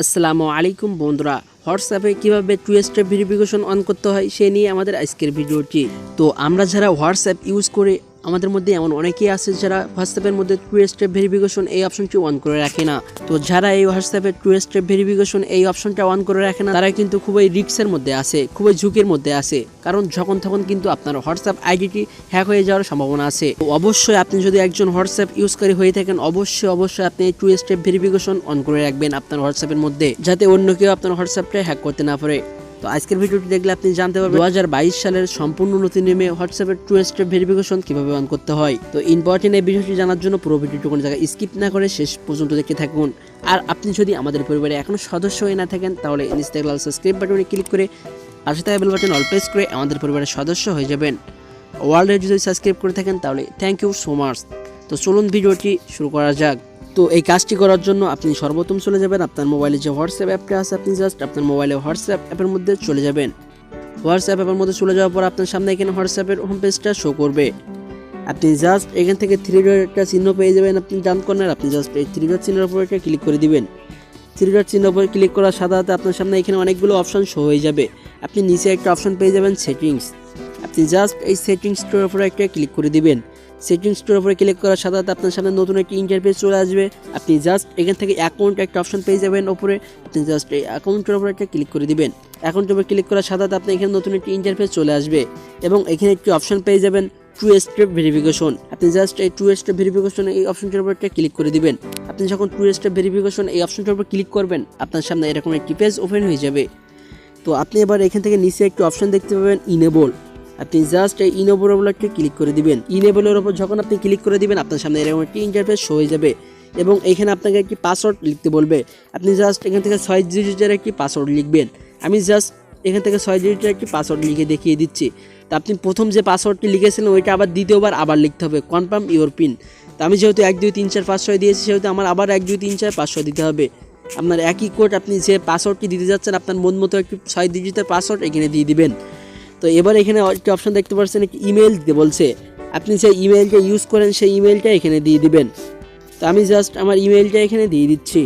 আসসালামু আলাইকুম বন্ধুরা, হোয়াটসঅ্যাপে কিভাবে টু স্টেপ ভেরিফিকেশন অন করতে হয় সে নিয়ে আমাদের আজকের ভিডিওটি। তো আমরা যারা হোয়াটসঅ্যাপ ইউজ করে আমাদের মধ্যে এমন অনেকেই আছে যারা হোয়াটসঅ্যাপের মধ্যে টু স্টেপ ভেরিফিকেশন এই অপশনটি অন করে রাখে না। তো যারা এই হোয়াটসঅ্যাপে টু স্টেপ ভেরিফিকেশন এই অপশনটা অন করে রাখে না তারা কিন্তু খুবই রিস্কের মধ্যে আছে, খুবই ঝুঁকির মধ্যে আছে, কারণ যখন তখন কিন্তু আপনার হোয়াটসঅ্যাপ আইডিটি হ্যাক হয়ে যাওয়ার সম্ভাবনা আছে। তো অবশ্যই আপনি যদি একজন হোয়াটসঅ্যাপ ইউজকারী হয়ে থাকেন অবশ্যই আপনি টু স্টেপ ভেরিফিকেশন অন করে রাখবেন আপনার হোয়াটসঅ্যাপের মধ্যে, যাতে অন্য কেউ আপনার হোয়াটসঅ্যাপটা হ্যাক করতে না পারে। তো আজকের ভিডিওটি দেখলে আপনি জানতে পারবেন 2022 সালের সম্পূর্ণ নতুন নিয়মে হোয়াটসঅ্যাপের টু স্টেপ ভেরিফিকেশন কিভাবে অন করতে হয়। তো ইম্পর্টেন্ট এই বিষয়টি জানার জন্য পুরো ভিডিওটি কোনো জায়গায় স্কিপ না করে শেষ পর্যন্ত দেখতে থাকুন। আর আপনি যদি আমাদের পরিবারে এখনো সদস্য হয়ে না থাকেন তাহলে ইনস্টাগ্রাম সাবস্ক্রাইব বাটনে ক্লিক করে পাশে থাকা বেল বাটন অল প্রেস করে আমাদের পরিবারের সদস্য হয়ে যাবেন। অলরেডি যদি সাবস্ক্রাইব করে থাকেন তাহলে থ্যাংক ইউ সো মাচ। তো চলুন ভিডিওটি শুরু করা যাক। তো এই কাজটি করার জন্য আপনি সর্বপ্রথম চলে যাবেন আপনার মোবাইলে যে হোয়াটসঅ্যাপ অ্যাপটা আছে, আপনি জাস্ট আপনার মোবাইলে হোয়াটসঅ্যাপ অ্যাপের মধ্যে চলে যাবেন। হোয়াটসঅ্যাপ অ্যাপের মধ্যে চলে যাওয়ার পর আপনার সামনে এখানে হোয়াটসঅ্যাপের হোম পেজটা শো করবে। আপনি জাস্ট এখান থেকে থ্রি ডট একটা চিহ্ন পেয়ে যাবেন আপনি ডান কর্নার, আপনি জাস্ট এই থ্রি ডট চিহ্নের উপর একটা ক্লিক করে দিবেন। থ্রি ডট চিহ্নের উপর ক্লিক করার সাথে সাথে আপনার সামনে এখানে অনেকগুলো অপশন শো হয়ে যাবে। আপনি নিচে একটা অপশন পেয়ে যাবেন সেটিংস, আপনি জাস্ট এই সেটিংসটার উপরে একটা ক্লিক করে দিবেন। সেটিংসটার উপরে ক্লিক করার সাথে সাথে আপনার সামনে নতুন একটি ইন্টারফেস চলে আসবে। আপনি জাস্ট এখান থেকে অ্যাকাউন্ট একটা অপশন পেয়ে যাবেন উপরে, আপনি জাস্ট এই অ্যাকাউন্টের উপরে একটা ক্লিক করে দিবেন। অ্যাকাউন্টের উপরে ক্লিক করার সাথে সাথে আপনি এখানে নতুন একটি ইন্টারফেস চলে আসবে এবং এখানে একটি অপশন পেয়ে যাবেন টু স্টেপ ভেরিফিকেশন। আপনি জাস্ট এই টু স্টেপ ভেরিফিকেশন এই অপশনটার উপর একটা ক্লিক করে দিবেন। আপনি যখন টু স্টেপ ভেরিফিকেশন এই অপশনটার উপর ক্লিক করবেন আপনার সামনে এরকম একটি পেজ ওপেন হয়ে যাবে। তো আপনি এবার এখান থেকে নিচে একটি অপশন দেখতে পাবেন ইনেবল, আপনি জাস্ট এই ইনেবল একটা ক্লিক করে দিবেন। ইনেবলের উপর যখন আপনি ক্লিক করে দিবেন আপনার সামনে এরকম একটি ইন্টারফেস শো হয়ে যাবে এবং এখানে আপনাকে একটি পাসওয়ার্ড লিখতে বলবে। আপনি জাস্ট এখান থেকে 6 ডিজিটের একটি পাসওয়ার্ড লিখবেন। আমি জাস্ট এখান থেকে 6 ডিজিটের একটি পাসওয়ার্ড লিখে দেখিয়ে দিচ্ছি। তো আপনি প্রথম যে পাসওয়ার্ডটি লিখেছিলেন ওইটা আবার দ্বিতীয়বার আবার লিখতে হবে, কনফার্ম ইওর পিন। তো আমি যেহেতু 1 2 3 4 5 6 দিয়েছি সেহেতু আমার আবার 1 2 3 4 5 6 দিতে হবে। আপনার একই কোড, আপনি যে পাসওয়ার্ডটি দিতে যাচ্ছেন আপনার মন মতো একটি 6 ডিজিটের পাসওয়ার্ড এখানে দিয়ে দিবেন। তো এবার এখানে একটি অপশন দেখতে পাচ্ছেন একটি ইমেল দিতে বলছে, আপনি যে ইমেলটা ইউজ করেন সেই ইমেলটা এখানে দিয়ে দিবেন। তো আমি জাস্ট আমার ইমেলটা এখানে দিয়ে দিচ্ছি।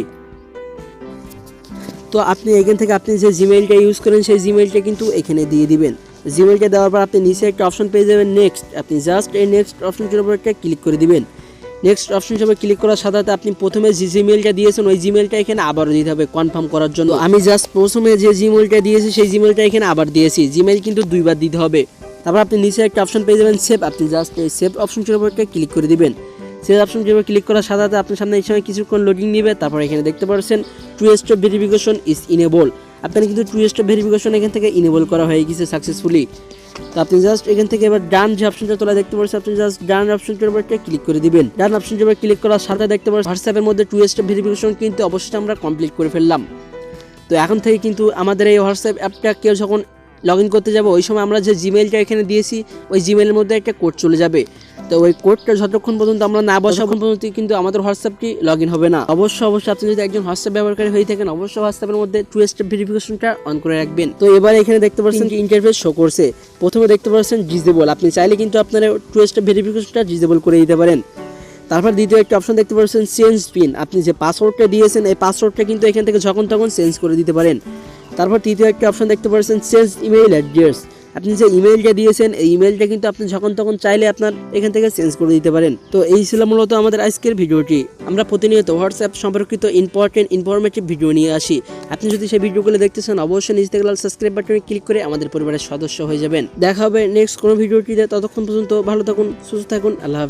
তো আপনি এখান থেকে আপনি যে জিমেইলটা ইউজ করেন সেই জিমেইলটা কিন্তু এখানে দিয়ে দিবেন। জিমেইলটা দেওয়ার পর আপনি নিচে একটা অপশন পেয়ে যাবেন নেক্সট, আপনি জাস্ট এই নেক্সট অপশনটির উপর একটা ক্লিক করে দিবেন। নেক্সট অপশন হিসেবে ক্লিক করার সাথে সাথে আপনি প্রথমে যে জিমেইলটা দিয়েছেন ওই জিমেইলটা এখানে আবারও দিতে হবে কনফার্ম করার জন্য। আমি জাস্ট প্রথমে যে জিমেইলটা দিয়েছি সেই জিমেইলটা এখানে আবার দিয়েছি, জিমেইল কিন্তু 2 বার দিতে হবে। তারপর আপনি নিচে একটা অপশন পেয়ে যাবেন সেভ, আপনি জাস্ট এই সেভ অপশনটির উপর একটা ক্লিক করে দিবেন। সেভ অপশনটির উপর ক্লিক করার সাথে সাথে আপনার সামনে এই সময় কিছুক্ষণ লোডিং নেবে। তারপর এখানে দেখতে পাচ্ছেন two step verification is enable, আপনার কিন্তু টু স্টেপ ভেরিফিকেশন এখান থেকে ইনেবল করা হয়ে গেছে সাকসেসফুলি। তো আপনি জাস্ট এখান থেকে এবার ডান যে অপশনটা তোলা দেখতে পাচ্ছেন আপনি জাস্ট ডান অপশনটার উপর একটা ক্লিক করে দিবেন। ডান অপশনটার উপর ক্লিক করার সাথে দেখতে পাচ্ছেন হোয়াটসঅ্যাপের মধ্যে টু স্টেপ ভেরিফিকেশন কিন্তু অবশ্যই আমরা কমপ্লিট করে ফেললাম। তো এখন থেকে কিন্তু আমাদের এই হোয়াটসঅ্যাপ অ্যাপটা কেউ যখন লগ ইন করতে যাবো ওই সময় আমরা যে জিমেইলটা এখানে দিয়েছি ওই জিমেইলের মধ্যে একটা কোড চলে যাবে। তো ওই কোডটা যতক্ষণ পর্যন্ত আমরা না বসাবো পর্যন্ত কিন্তু আমাদের হোয়াটসঅ্যাপটি লগ ইন হবে না। অবশ্যই আপনি যদি একজন হোয়াটসঅ্যাপ ব্যবহারকারী হয়ে থাকেন অবশ্যই হোয়াটসঅ্যাপের মধ্যে টু স্টেপ ভেরিফিকেশনটা অন করে রাখবেন। তো এবার এখানে দেখতে পাচ্ছেন কি ইন্টারফেস শো করছে। প্রথমে দেখতে পাচ্ছেন ডিসেবল, আপনি চাইলে কিন্তু আপনার টু স্টেপ ভেরিফিকেশনটা ডিসেবল করে দিতে পারেন। তারপর দ্বিতীয় একটা অপশন দেখতে পাচ্ছেন চেঞ্জ পিন, আপনি যে পাসওয়ার্ডটা দিয়েছেন এই পাসওয়ার্ডটা কিন্তু এখান থেকে যখন তখন চেঞ্জ করে দিতে পারেন। তারপর তৃতীয় একটা অপশন দেখতে পাচ্ছেন চেঞ্জ ইমেইল অ্যাড্রেস, আপনি যে ইমেইলটা দিয়েছেন এই ইমেইলটা কিন্তু আপনি যখন তখন চাইলে আপনার এখান থেকে চেঞ্জ করে দিতে পারেন। তো এই ছিল মূলত আমাদের আজকের ভিডিওটি। আমরা প্রতিনিয়ত হোয়াটসঅ্যাপ সম্পর্কিত ইনফরমেটিভ ভিডিও নিয়ে আসি। আপনি যদি সেই ভিডিওগুলো দেখতে চান অবশ্যই নিচে থেকে লাল সাবস্ক্রাইব বাটনে ক্লিক করে আমাদের পরিবারের সদস্য হয়ে যাবেন। দেখা হবে নেক্সট কোনো ভিডিওটিতে, ততক্ষণ পর্যন্ত ভালো থাকুন, সুস্থ থাকুন, আল্লাহ হাফেজ।